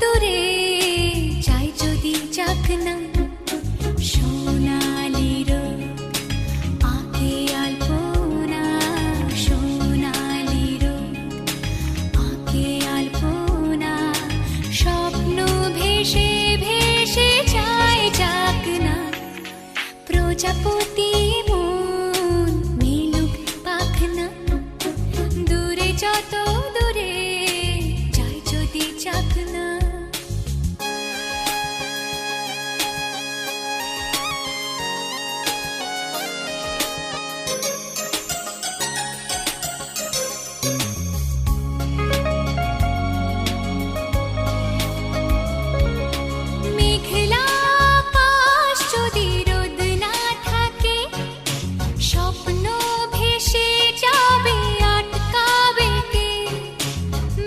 দূরে যাই যদি যাক না, সোনালি রোদ আঁকে আলপনা, সোনালি রোদ আঁকে আলপনা। স্বপ্ন ভেসে ভেসে যায় যাক না, প্রজাপতি মন মিলুক পাখনা। দূরে যত দূরে যাই যদি যাক না। মেঘলা আকাশ যদি রোদ না থাকে, স্বপ্ন ভেসে যাবে আটকাবে কে?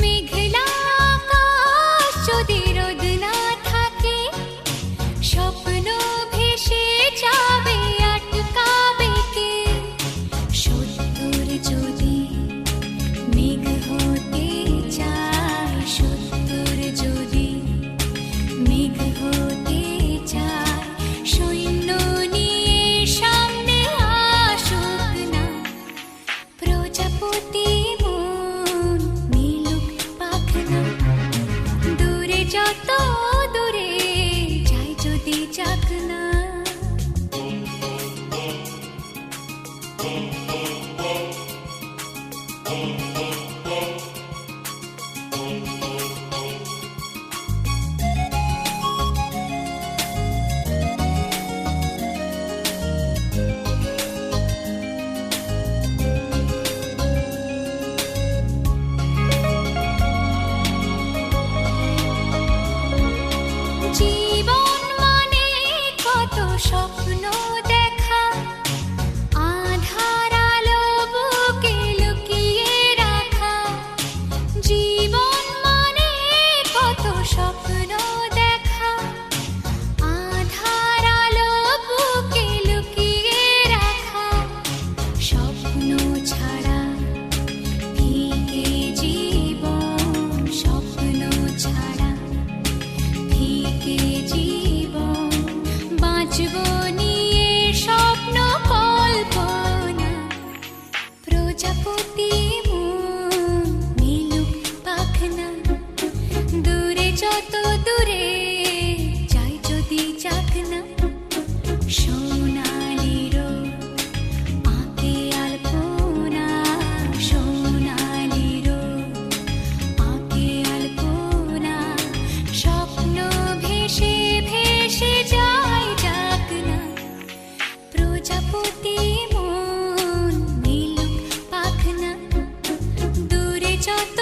মেঘলা আকাশ যদি রোদ না থাকে, স্বপ্ন ভেসে যাবে আটকাবে কে? সত্তর যদি মেঘ হতে চায়, সত্তর যদি মেঘ হতে চায়, সৈন্য নিয়ে সামনে আসুক না, প্রজাপতি মন মিলুক পাখনা। দূরে যত দূরে যাই যদি যাক না। জীবন মানে কত স্বপ্ন দেখা, আধার আলো বুকে লুকিয়ে রাখা। জীবন মানে কত স্বপ্ন দেখা, আধার আলো বুকে লুকিয়ে রাখা। স্বপ্ন ছাড়া ফিকে জীবন, স্বপ্ন ছাড়া ফিকে জীবন। বাঁচব নিয়ে স্বপ্ন কল্পনা, প্রজাপতি মন মিলুক পাখনা। দূরে যত দূরে যাই যদি যাক না, সোনালি রোদ আঁকে আলপনা, সোনালি রোদ আঁকে আলপনা। স্বপ্ন ভেসে ভেসে যায় যাক না, প্রজাপতি মন মিলুক পাখনা। দূরে যত